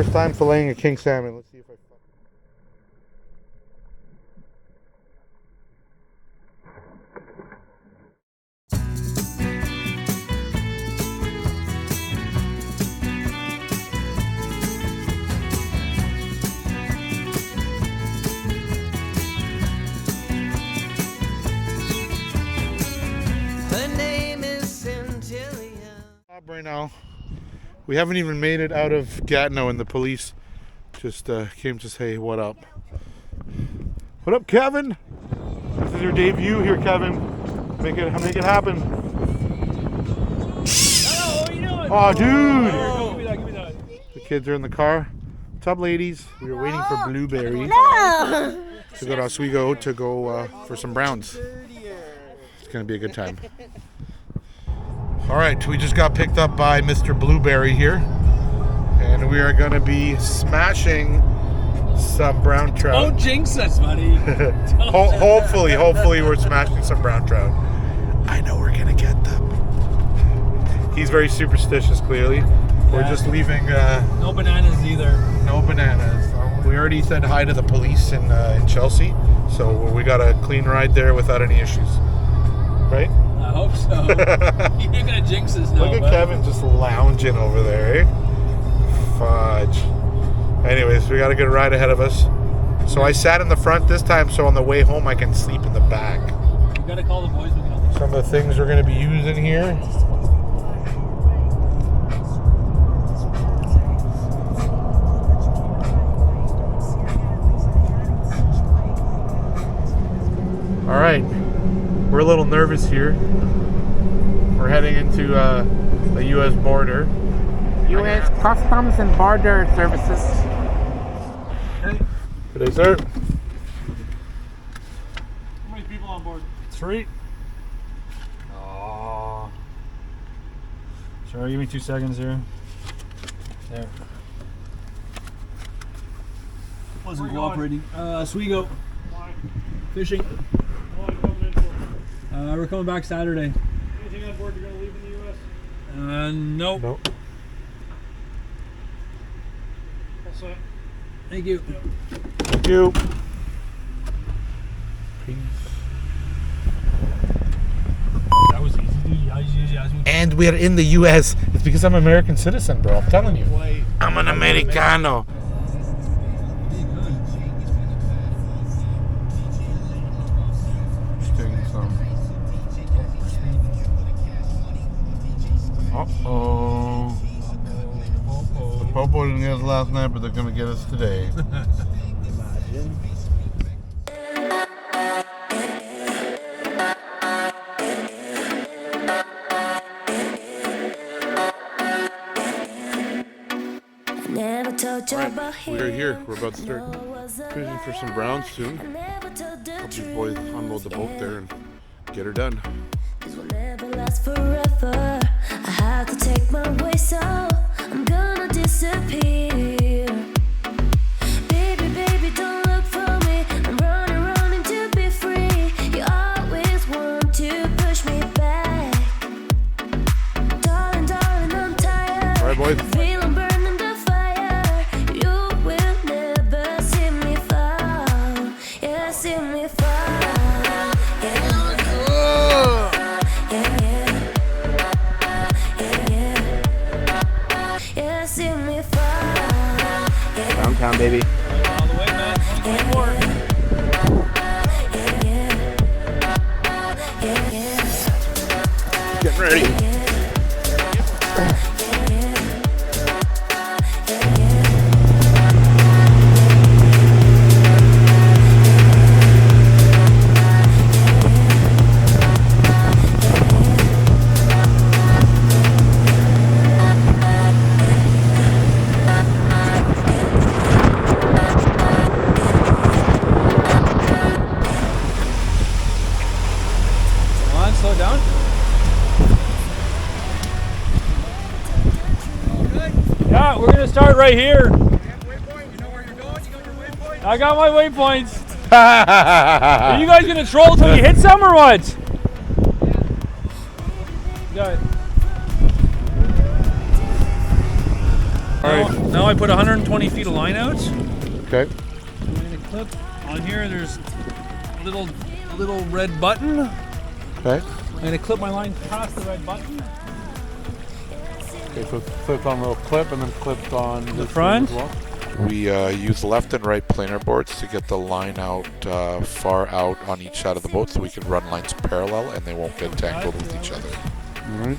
First time filleting a king salmon. Let's see if I... Right now, we haven't even made it out of Gatineau, and the police just came to say what up. What up, Kevin? This is your debut here, Kevin. Make it happen. Hello, what are you doing? Oh, dude! Oh, give me that. The kids are in the car. What's up, ladies? We were waiting for Blueberry to go to Oswego to go for some browns. It's gonna be a good time. All right, we just got picked up by Mr. Blueberry here, and we are gonna be smashing some brown trout. Don't jinx us, buddy. Hopefully we're smashing some brown trout. I know we're gonna get them. He's very superstitious, clearly. Yeah. We're just leaving. No bananas either. No bananas. We already said hi to the police in Chelsea, so we got a clean ride there without any issues. Right? I hope so. You ain't gonna jinx us now. Look at Kevin just lounging over there, eh? Fudge. Anyways, we got a good ride ahead of us. So I sat in the front this time, so on the way home I can sleep in the back. We gotta call the boys. Some of the things we're gonna be using here. All right. We're a little nervous here. We're heading into the U.S. border. U.S. Customs and Border Services. Good day, sir. How many people on board? 3. Oh. Sorry, give me 2 seconds here. There. Wasn't cooperating. Oswego. Why? Fishing. What are you coming in for? We're coming back Saturday. Anything on board you're going to leave in the U.S.? Nope. Nope. All set. Thank you. Thank you. Peace. That was easy, dude. How did you ask me? And we're in the U.S. It's because I'm an American citizen, bro. I'm telling you. I'm an Americano. Uh-oh. The Popo didn't get us last night, but they're going to get us today. Imagine. Alright, we are here. We're about to start fishing for some browns soon. Help these boys unload the boat there and get her done. This will never last forever. I have to take my way, so I'm gonna disappear. Baby, baby, don't look for me. I'm running to be free. You always want to push me back. Darling, I'm tired. Alright, boys. Feel I'm burning the fire. You will never see me fall. Yeah, see me fall. Downtown, baby. All the way, man. 24. Getting ready. Slow down. Yeah, we're gonna start right here. You know where you're going? You got your waypoint? I got my waypoints. Are you guys gonna troll till you hit some or what? Got it. Alright. Now I put 120 feet of line out. Okay. I'm gonna clip on here. There's a little red button. Okay. I'm gonna clip my line past the red button. Okay, so it's clipped on a little clip and then clipped on The front. As well. We use left and right planer boards to get the line out far out on each side of the boat so we can run lines parallel and they won't get tangled with each other. All right.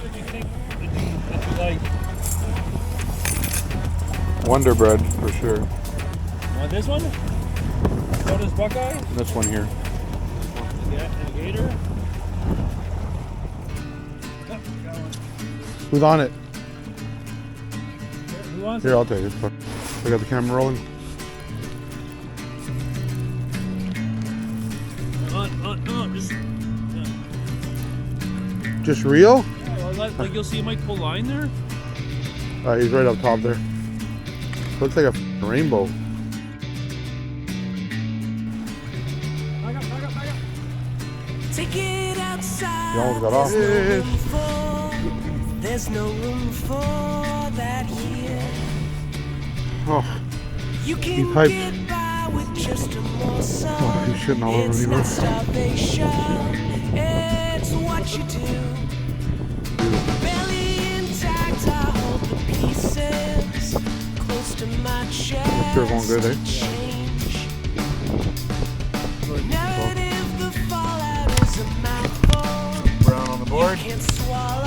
What do you think that you like? Wonder Bread for sure. Want this one? So does Buckeye? And this one here. The gator. Who's on it? Who wants Here, it? I'll take it. I got the camera rolling. Just reel? Like you'll see Mike pull line there. He's right up top there. Looks like a rainbow. Take it outside. He almost got off. There's no room for that here. Oh, You can piped. get by with just a morsel. Oh, he's shitting all over It's me, bro. not starvation. It's what you do. Belly intact, I hold the pieces close to my chest. Sure going good, eh? to change. Narrative, the fallout is a mouthful. Brown on the board. You can't swallow.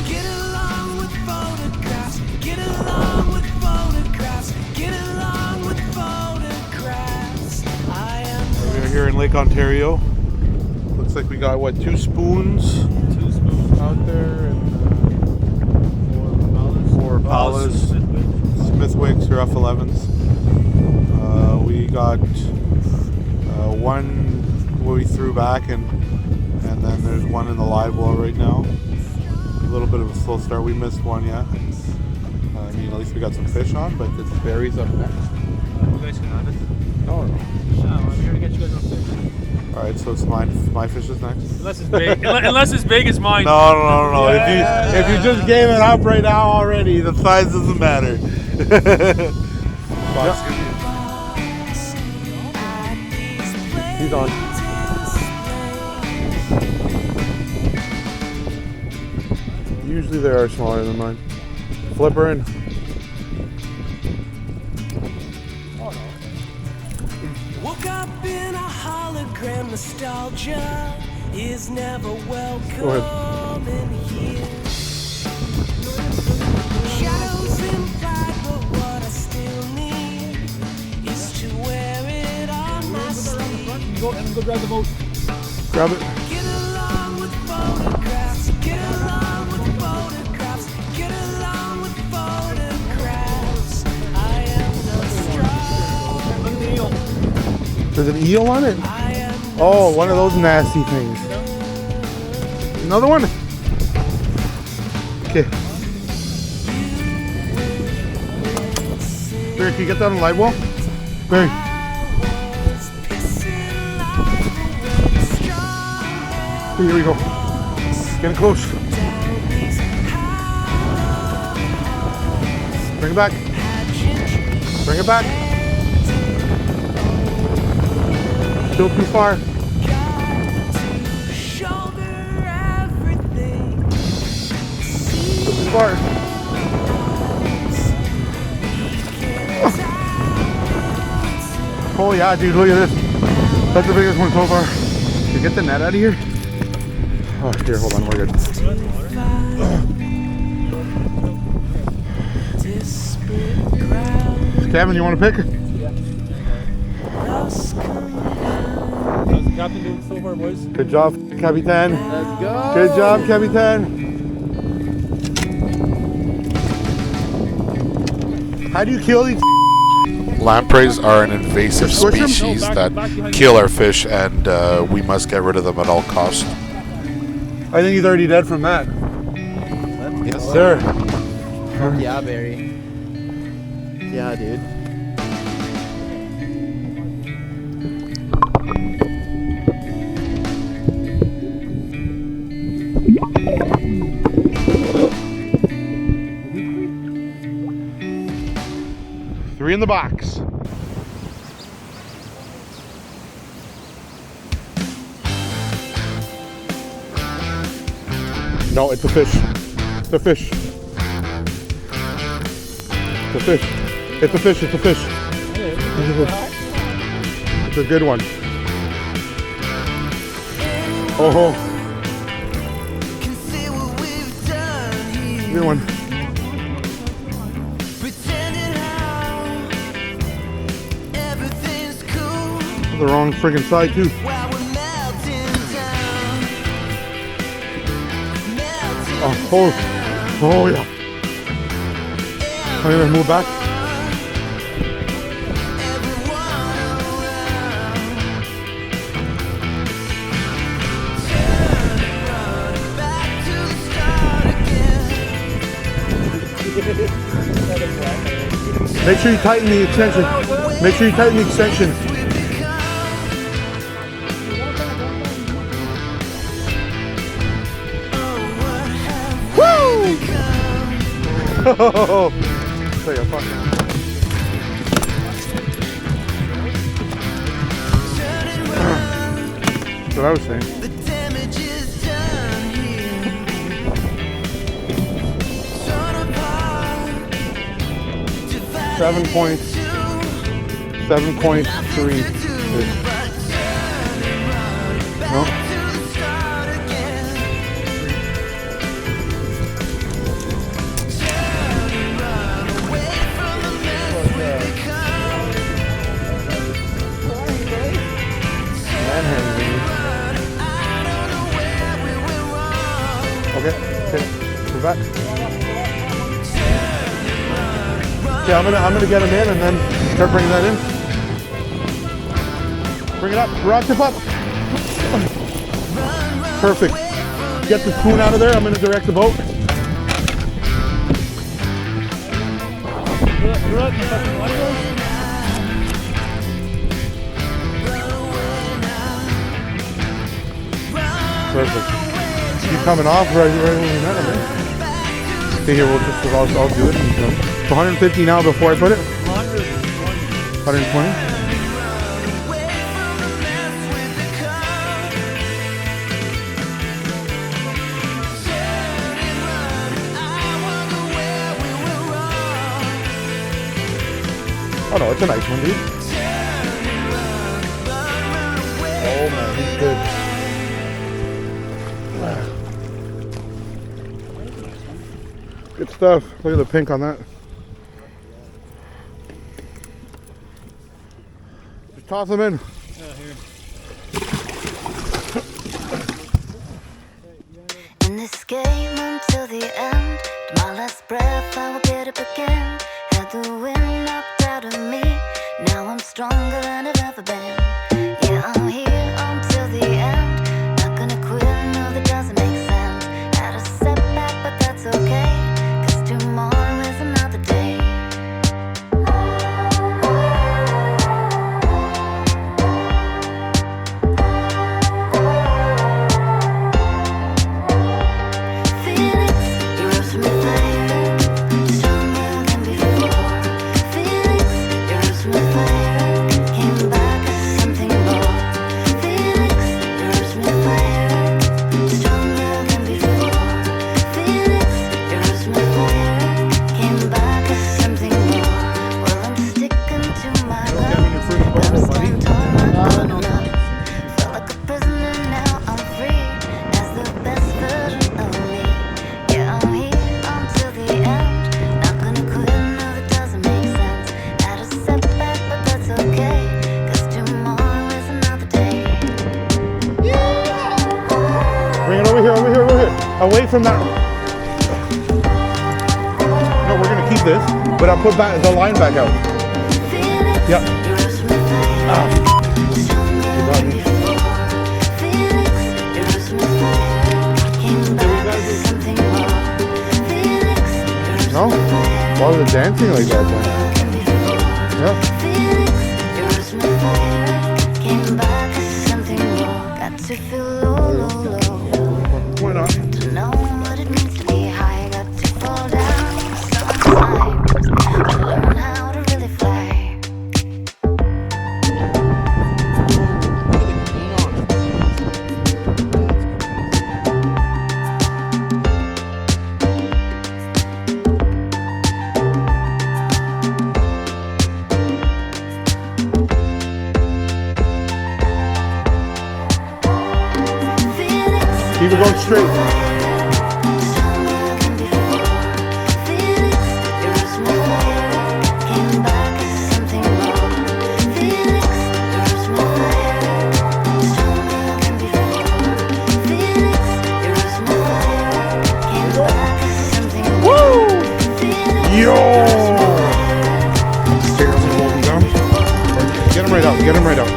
Get along with photographs. Get along with photographs. Get along with photographs. I am We're here in Lake Ontario. Looks like we got what, 2 spoons 2 spoons. out there and 4 palas, Smithwicks or F11s. We got one we threw back and then there's one in the live well right now. A little bit of a slow start. We missed one yet. I mean, at least we got some fish on, but it's berries up next. You guys can have it. No. I'm here to get you guys on fish. All right, so it's mine. My fish is next. Unless it's big. Unless it's big as mine. No. Yeah. If you just gave it up right now already, the size doesn't matter. He's on. Usually they are smaller than mine. Flipper in. woke up in a hologram. Nostalgia is never welcome in here. Shadows implied, but what I still need is to wear it on my sleeve. Go and go grab the boat. Grab it. Get along with photographs. Get along with photographs. Get along with photographs. I am no strong. There's an eel on it? I am Oh, one of those nasty things. Another one? Okay. Barry, can you get that on the live well? Barry. Here we go. Get it close. Bring it back. Bring it back. Still too far. Still too far. Oh yeah, dude, look at this. That's the biggest one so far. Can you get the net out of here? Oh, here, hold on, we're good. Kevin, you want to pick? How's the captain doing so far, boys? Good job, Capitan. Let's go. Good job, Capitan. How do you kill these? Lampreys are an invasive Squish 'em? species No, back that behind kill you. our fish, and we must get rid of them at all costs. I think he's already dead from that. Yes, sir. Yeah, Barry. Yeah, dude. 3 in the box. No, it's a fish. It's a fish. It's a fish. It's a fish. It's a fish. It's a good one. Oh, good one. The wrong friggin' side too. Oh yeah. I'm gonna move back. Make sure you tighten the extension. Make sure you tighten the extension. Woo! Oh, take a fucking. That's what I was saying. 7.3. No? Okay, we're back. Okay, I'm gonna get him in and then start bringing that in. Bring it up, rod tip up. Perfect. Get the spoon out of there. I'm gonna direct the boat. Perfect. Keep coming off right when we met him. Okay, here I'll do it. So 150 now before I put it. 120. Oh no, it's a nice one, dude. Oh man, he's good. Good stuff. Look at the pink on that. Just toss them in. Yeah, here. In this game until the end, to my last breath I will get up again. Had the wind knocked out of me, now I'm stronger than I've ever been. Yeah, I'm here until the end, not gonna quit, no that doesn't make sense. Had a setback but that's okay, cause tomorrow is another day. Away from that. No, we're gonna keep this, but I'll put back the line back out. Yep. No? Why was it dancing like that? Yeah. Why not? Learn how to really fly. Keep it going straight. Yo! Get him right out. Get him right out.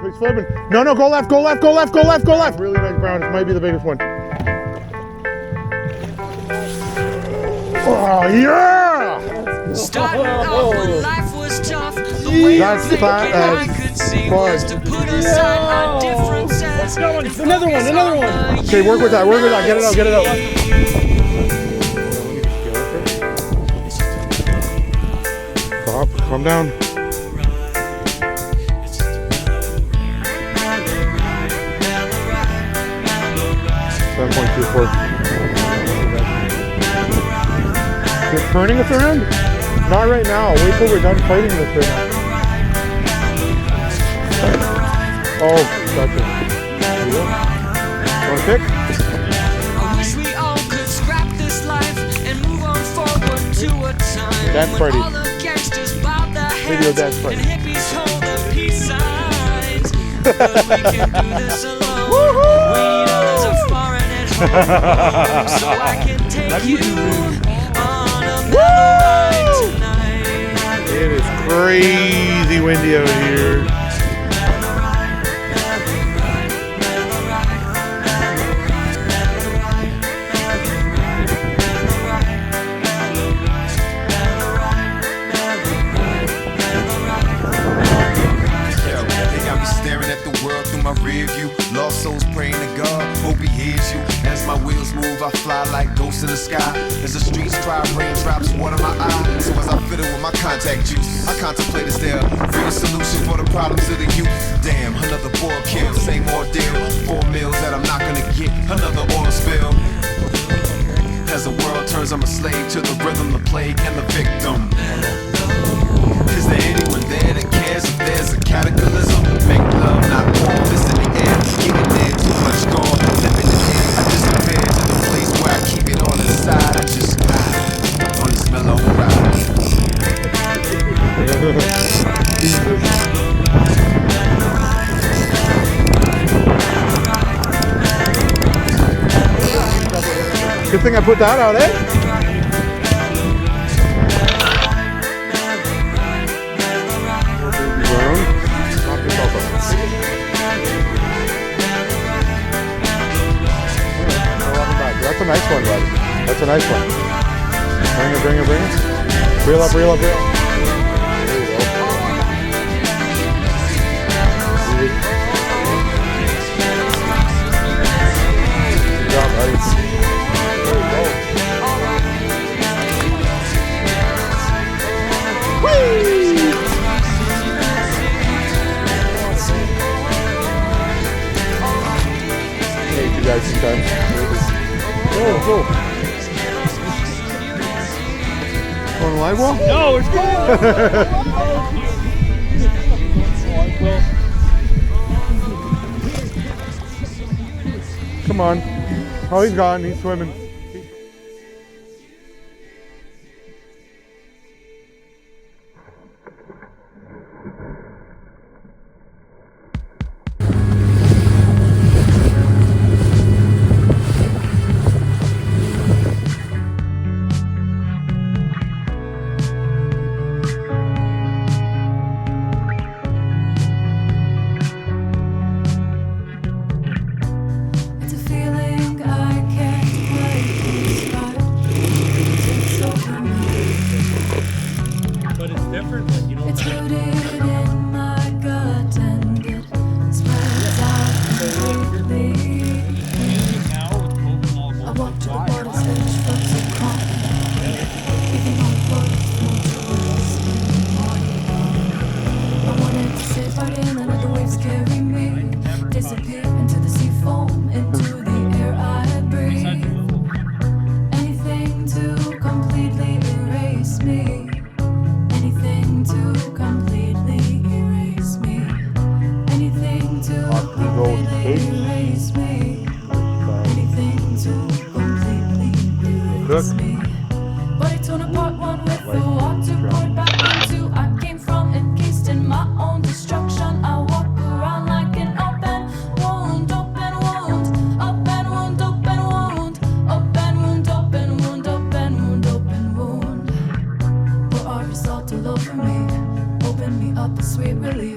He's flipping. No, no, go left, go left, go left, go left, go left. Really nice brown. It might be the biggest one. Oh, yeah! Starting off when life was tough, the way That's I fun. could see was to put aside our differences. Another one, another one. Okay, work with that, work with that. Get it out, get it out. Stop, calm down. .24. You're turning us around? Not right now. Wait till we're done fighting this right now. Oh, gotcha. Want to pick? I wish we all could scrap this life and move on forward to a time Dance party. when all the gangsters bow their Video heads dance party. and hippies hold the peace signs. But we can do this alone. We need others are foreign at home, so I can take you on another ride tonight. It is crazy windy out here. My rear view, lost souls praying to God, hope he hears you. As my wheels move, I fly like ghosts in the sky. As the streets cry, raindrops water my eyes. So as I fiddle with my contact juice, I contemplate is there real solution for the problems of the youth. Damn, another boy kill, same ordeal. 4 meals that I'm not gonna get, another oil spill. As the world turns, I'm a slave to the rhythm, the plague, and the victim. Is there anyone there that cares if there's a cataclysm? Make love, not war. This in the air, getting there, too much gore. Living in here, I disappear to the place where I keep it all inside. I just ride on this mellow ride. Good thing I put that out, eh? That's a nice one, bud. That's a nice one. Bring it, bring it, bring it. Reel up, reel up, reel up. There you go. Good job, buddy. There you go. Whee! Hey, you guys sometimes. Go. On the live wall? No, it's cool. Come on. Oh, he's gone. He's swimming. It's a feeling I can't describe. It's so But it's different. Like, you know, it's rooted in my gut and it spreads out completely. now it's moving all I walk to the water's edge, felt so calm. Even my words won't trust I wanted to sit right in and let the waves carry me. Disappear into the sea foam, into the erase me. Anything to completely release me. Body torn apart, one with the water poured back into. I came from encased in my own destruction. I walk around like an open wound, open wound, open wound, open wound, open wound, open wound, open wound, open wound. Pour all your salt all over me, open me up a sweet relief.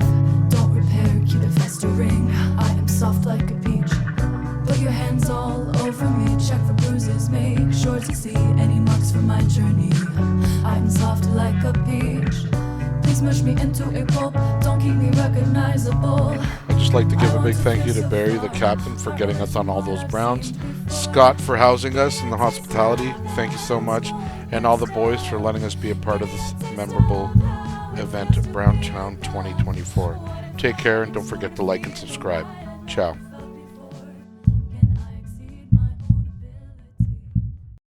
Don't repair, keep it festering. I am soft like a peach. Put your hands all over me, check for bruises, make sure to see any marks from my journey. I'm soft like a peach. Please mush me into a pulp, don't keep me recognizable. I'd just like to give a big thank you to Barry, the captain, for getting us on all those browns. Scott for housing us in the hospitality. Thank you so much. And all the boys for letting us be a part of this memorable event, Browntown 2024. Take care and don't forget to like and subscribe. Ciao.